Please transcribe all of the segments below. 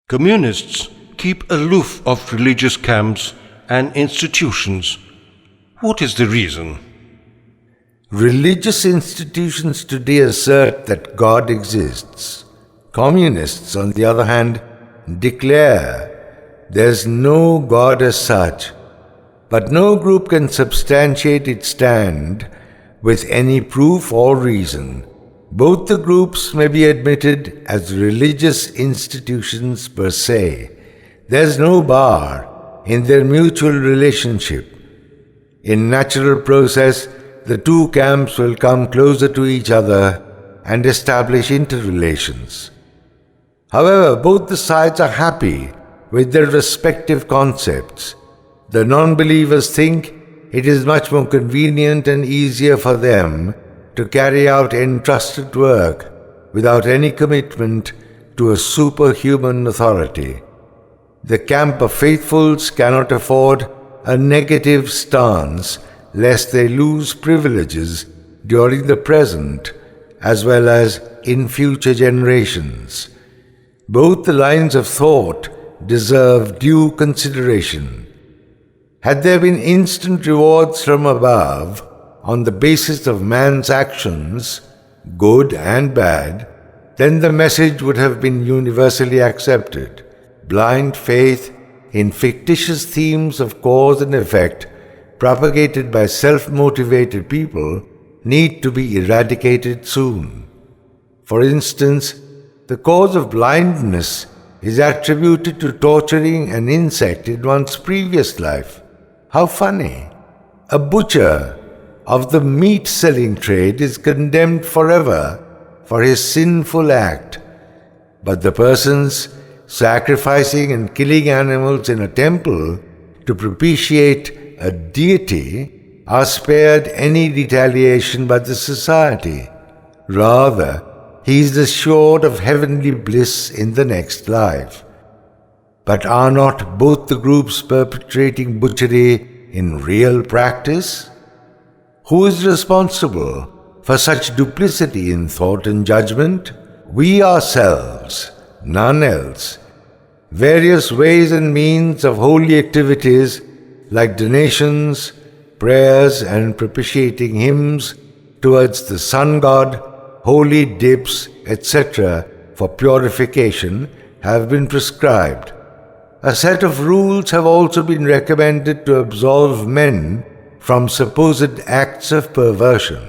Communists keep aloof of religious camps and institutions. What is the reason? Religious institutions today assert that God exists. Communists, on the other hand, declare there's no God as such, but no group can substantiate its stand with any proof or reason. Both the groups may be admitted as religious institutions per se. There's no bar in their mutual relationship. In natural process, the two camps will come closer to each other and establish interrelations. However, both the sides are happy with their respective concepts. The non-believers think it is much more convenient and easier for them to carry out entrusted work without any commitment to a superhuman authority. The camp of faithfuls cannot afford a negative stance lest they lose privileges during the present as well as in future generations. Both the lines of thought deserve due consideration. Had there been instant rewards from above, on the basis of man's actions, good and bad, then the message would have been universally accepted. Blind faith in fictitious themes of cause and effect propagated by self-motivated people need to be eradicated soon. For instance, the cause of blindness is attributed to torturing an insect in one's previous life. How funny! A butcher of the meat-selling trade is condemned forever for his sinful act, but the persons sacrificing and killing animals in a temple to propitiate a deity are spared any retaliation by the society. Rather, he is assured of heavenly bliss in the next life. But are not both the groups perpetrating butchery in real practice? Who is responsible for such duplicity in thought and judgment? We ourselves, none else. Various ways and means of holy activities like donations, prayers and propitiating hymns towards the sun god, holy dips, etc. for purification have been prescribed. A set of rules have also been recommended to absolve men from supposed acts of perversion.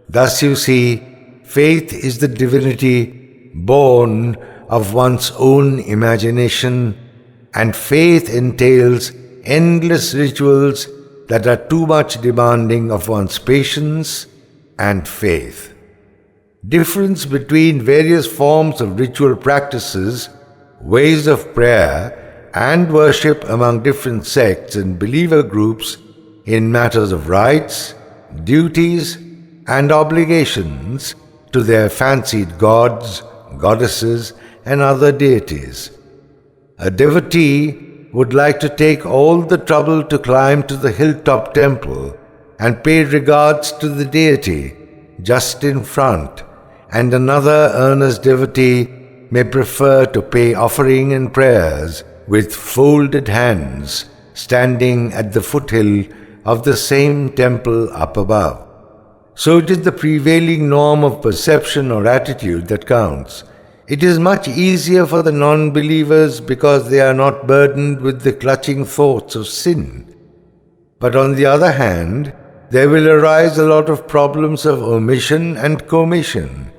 Thus you see, faith is the divinity born of one's own imagination, and faith entails endless rituals that are too much demanding of one's patience and faith. Difference between various forms of ritual practices, ways of prayer, and worship among different sects and believer groups in matters of rights, duties, and obligations to their fancied gods, goddesses, and other deities. A devotee would like to take all the trouble to climb to the hilltop temple and pay regards to the deity just in front, and another earnest devotee may prefer to pay offering and prayers with folded hands, standing at the foothill of the same temple up above. So it is the prevailing norm of perception or attitude that counts. It is much easier for the non-believers because they are not burdened with the clutching thoughts of sin. But on the other hand, there will arise a lot of problems of omission and commission,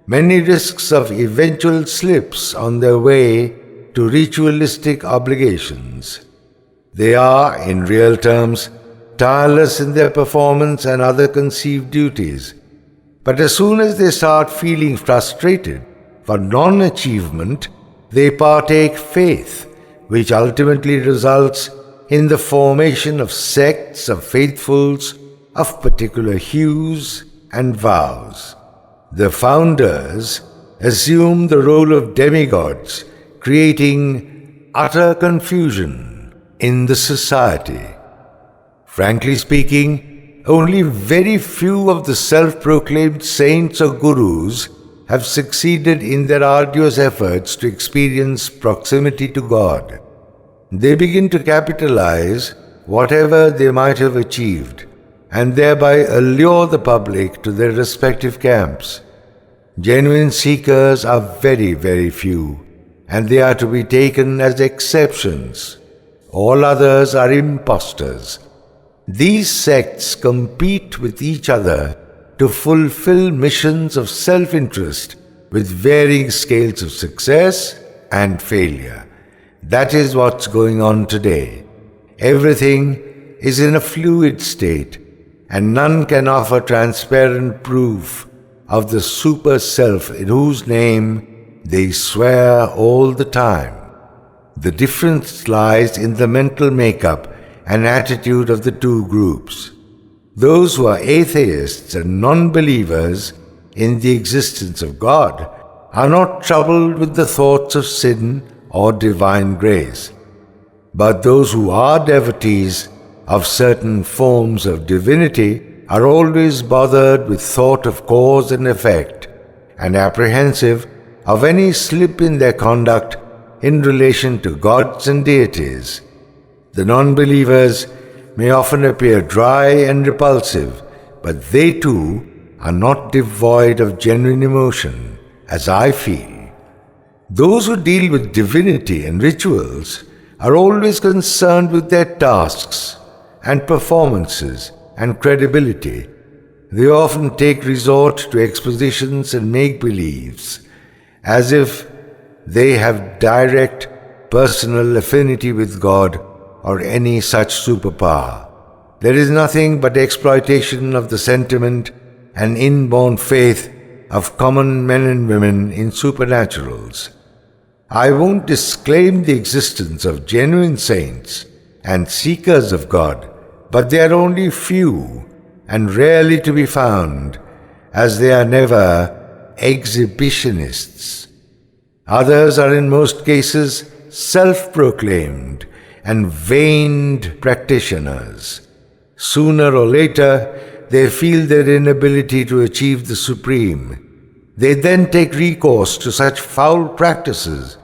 many risks of eventual slips on their way to ritualistic obligations. They are, in real terms, tireless in their performance and other conceived duties. But as soon as they start feeling frustrated for non-achievement, they partake faith, which ultimately results in the formation of sects of faithfuls of particular hues and vows. The founders assume the role of demigods, creating utter confusion in the society. Frankly speaking, only very few of the self-proclaimed saints or gurus have succeeded in their arduous efforts to experience proximity to God. They begin to capitalize whatever they might have achieved and thereby allure the public to their respective camps. Genuine seekers are very, very few, and they are to be taken as exceptions. All others are impostors. These sects compete with each other to fulfill missions of self-interest with varying scales of success and failure. That is what's going on today. Everything is in a fluid state, and none can offer transparent proof of the super self in whose name they swear all the time. The difference lies in the mental makeup and attitude of the two groups. Those who are atheists and non-believers in the existence of God are not troubled with the thoughts of sin or divine grace. But those who are devotees of certain forms of divinity are always bothered with thought of cause and effect, and apprehensive of any slip in their conduct in relation to gods and deities. The non-believers may often appear dry and repulsive, but they too are not devoid of genuine emotion, as I feel. Those who deal with divinity and rituals are always concerned with their tasks and performances and credibility. They often take resort to expositions and make-believes, as if they have direct personal affinity with God or any such superpower. There is nothing but exploitation of the sentiment and inborn faith of common men and women in supernaturals. I won't disclaim the existence of genuine saints and seekers of God, but they are only few and rarely to be found, as they are never exhibitionists. Others are in most cases self-proclaimed and vain practitioners. Sooner or later, they feel their inability to achieve the supreme. They then take recourse to such foul practices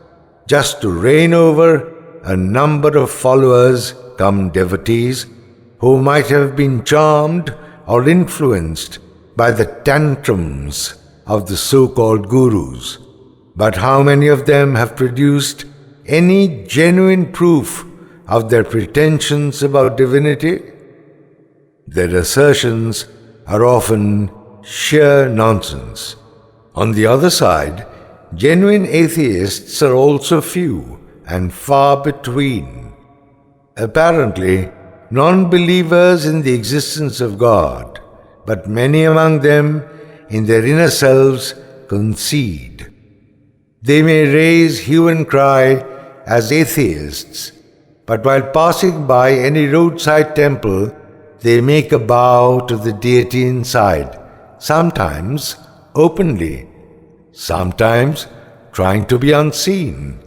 just to reign over a number of followers come devotees who might have been charmed or influenced by the tantrums of the so-called gurus. But how many of them have produced any genuine proof of their pretensions about divinity? Their assertions are often sheer nonsense. On the other side, genuine atheists are also few and far between. Apparently, non-believers in the existence of God, but many among them in their inner selves concede. They may raise hue and cry as atheists, but while passing by any roadside temple, they make a bow to the deity inside, sometimes openly, sometimes trying to be unseen.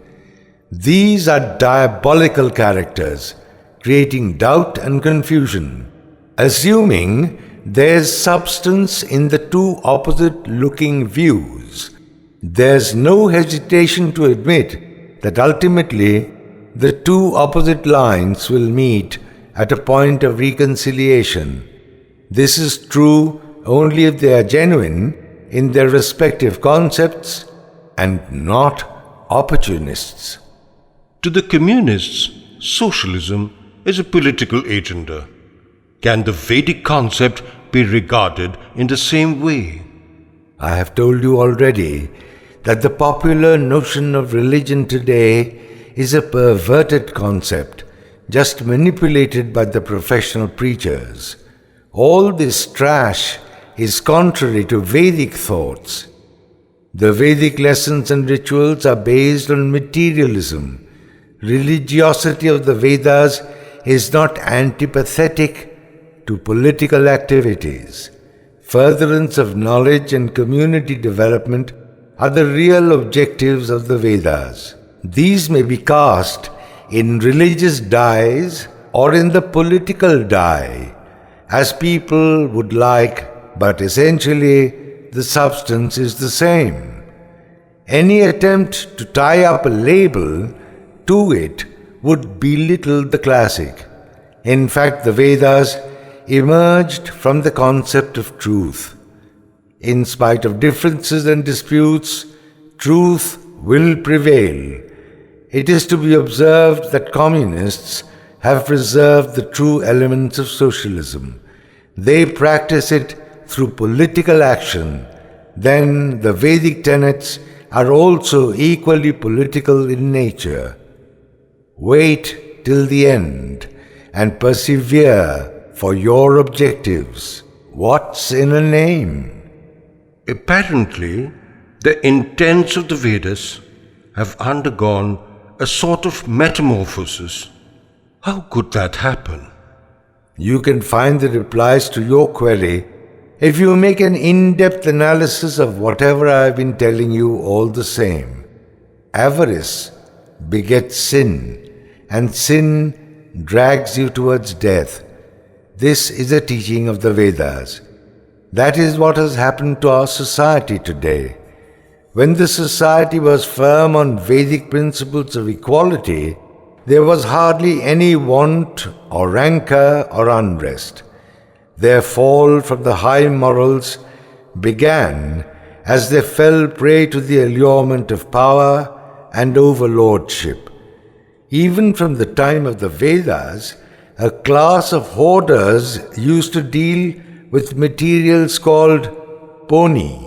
These are diabolical characters, creating doubt and confusion. Assuming there's substance in the two opposite-looking views, there's no hesitation to admit that ultimately the two opposite lines will meet at a point of reconciliation. This is true only if they are genuine in their respective concepts and not opportunists. To the communists, socialism is a political agenda. Can the Vedic concept be regarded in the same way? I have told you already that the popular notion of religion today is a perverted concept, just manipulated by the professional preachers. All this trash is contrary to Vedic thoughts. The Vedic lessons and rituals are based on materialism. Religiosity of the Vedas is not antipathetic to political activities. Furtherance of knowledge and community development are the real objectives of the Vedas. These may be cast in religious dyes or in the political dye, as people would like, but essentially the substance is the same. Any attempt to tie up a label to it would belittle the classic. In fact, the Vedas emerged from the concept of truth. In spite of differences and disputes, truth will prevail. It is to be observed that communists have preserved the true elements of socialism. They practice it through political action. Then the Vedic tenets are also equally political in nature. Wait till the end and persevere for your objectives. What's in a name? Apparently, the intents of the Vedas have undergone a sort of metamorphosis. How could that happen? You can find the replies to your query if you make an in-depth analysis of whatever I have been telling you all the same. Avarice begets sin, and sin drags you towards death. This is a teaching of the Vedas. That is what has happened to our society today. When the society was firm on Vedic principles of equality, there was hardly any want or rancor or unrest. Their fall from the high morals began as they fell prey to the allurement of power and overlordship. Even from the time of the Vedas, a class of hoarders used to deal with materials called poni,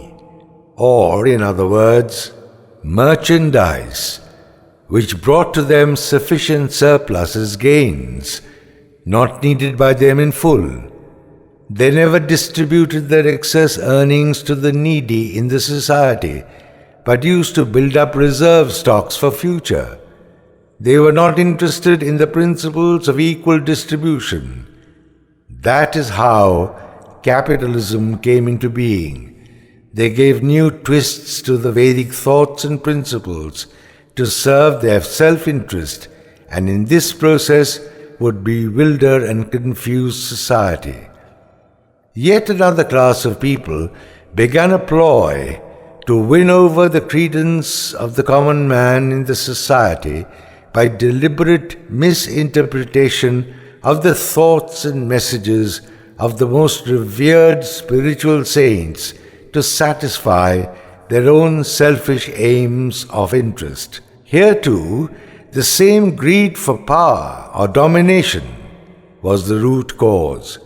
or in other words, merchandise, which brought to them sufficient surplus as gains, not needed by them in full. They never distributed their excess earnings to the needy in the society, but used to build up reserve stocks for future. They were not interested in the principles of equal distribution. That is how capitalism came into being. They gave new twists to the Vedic thoughts and principles to serve their self-interest, and in this process would bewilder and confuse society. Yet another class of people began a ploy to win over the credence of the common man in the society by deliberate misinterpretation of the thoughts and messages of the most revered spiritual saints to satisfy their own selfish aims of interest. Here too, the same greed for power or domination was the root cause.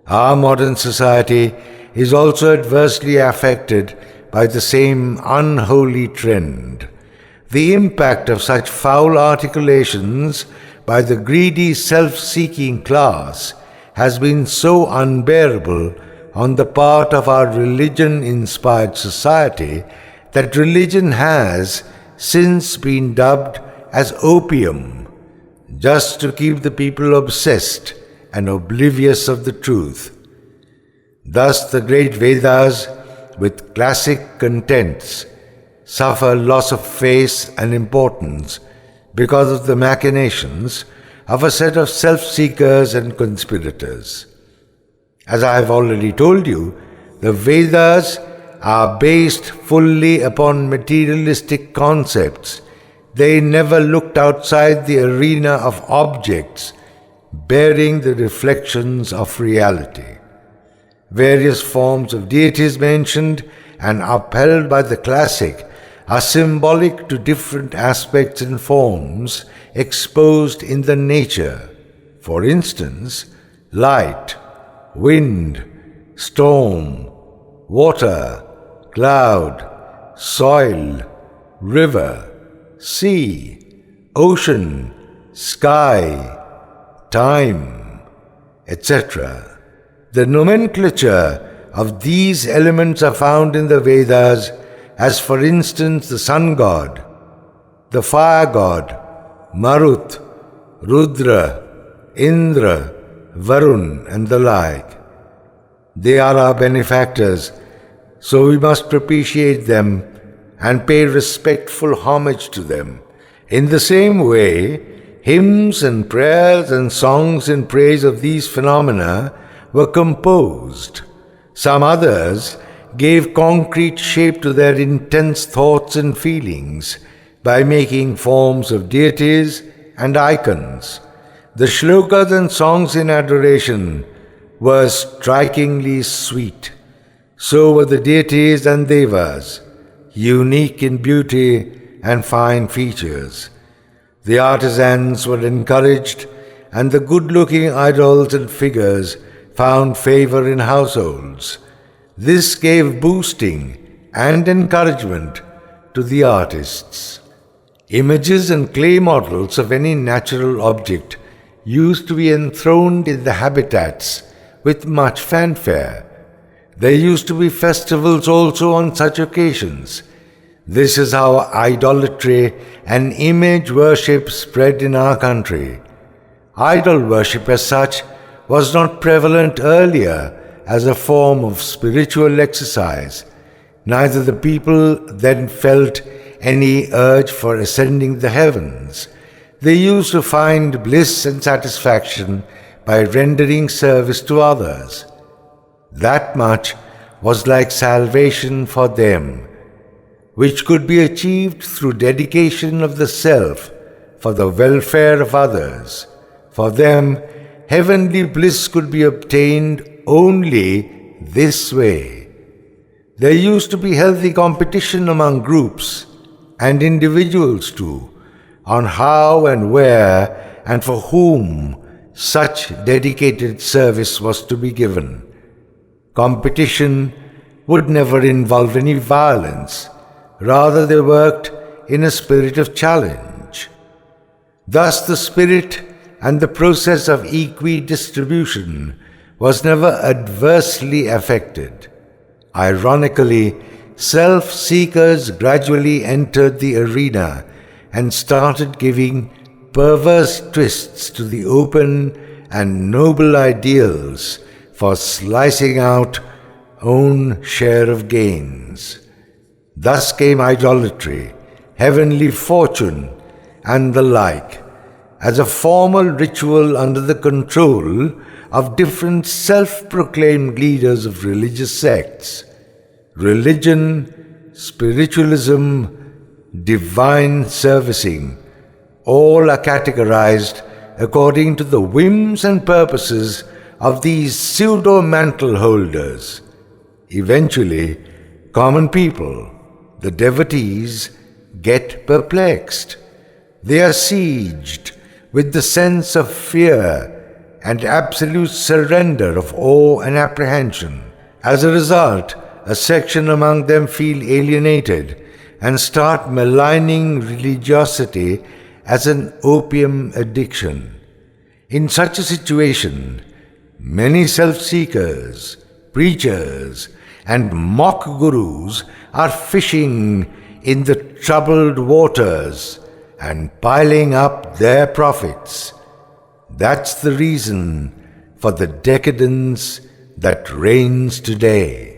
Our modern society is also adversely affected by the same unholy trend. The impact of such foul articulations by the greedy self-seeking class has been so unbearable on the part of our religion-inspired society that religion has since been dubbed as opium, just to keep the people obsessed and oblivious of the truth. Thus the great Vedas, with classic contents, suffer loss of face and importance because of the machinations of a set of self-seekers and conspirators. As I have already told you, the Vedas are based fully upon materialistic concepts. They never looked outside the arena of objects bearing the reflections of reality. Various forms of deities mentioned and upheld by the classic are symbolic to different aspects and forms exposed in the nature. For instance, light, wind, storm, water, cloud, soil, river, sea, ocean, sky, time, etc. The nomenclature of these elements are found in the Vedas, as for instance the sun god, the fire god, Marut, Rudra, Indra, Varun, and the like. They are our benefactors, so we must propitiate them and pay respectful homage to them. In the same way, hymns and prayers and songs in praise of these phenomena were composed. Some others gave concrete shape to their intense thoughts and feelings by making forms of deities and icons. The shlokas and songs in adoration were strikingly sweet. So were the deities and devas, unique in beauty and fine features. The artisans were encouraged, and the good-looking idols and figures found favor in households. This gave boosting and encouragement to the artists. Images and clay models of any natural object used to be enthroned in the habitats with much fanfare. There used to be festivals also on such occasions. This is how idolatry and image worship spread in our country. Idol worship as such was not prevalent earlier as a form of spiritual exercise. Neither the people then felt any urge for ascending the heavens. They used to find bliss and satisfaction by rendering service to others. That much was like salvation for them, which could be achieved through dedication of the self for the welfare of others. For them, heavenly bliss could be obtained only this way. There used to be healthy competition among groups and individuals too, on how and where and for whom such dedicated service was to be given. Competition would never involve any violence. Rather, they worked in a spirit of challenge. Thus, the spirit and the process of equidistribution was never adversely affected. Ironically, self-seekers gradually entered the arena and started giving perverse twists to the open and noble ideals for slicing out own share of gains. Thus came idolatry, heavenly fortune, and the like, as a formal ritual under the control of different self-proclaimed leaders of religious sects. Religion, spiritualism, divine servicing, all are categorized according to the whims and purposes of these pseudo-mantle holders. Eventually, common people, the devotees, get perplexed. They are sieged with the sense of fear and absolute surrender of awe and apprehension. As a result, a section among them feel alienated and start maligning religiosity as an opium addiction. In such a situation, many self-seekers, preachers, and mock gurus are fishing in the troubled waters and piling up their profits. That's the reason for the decadence that reigns today.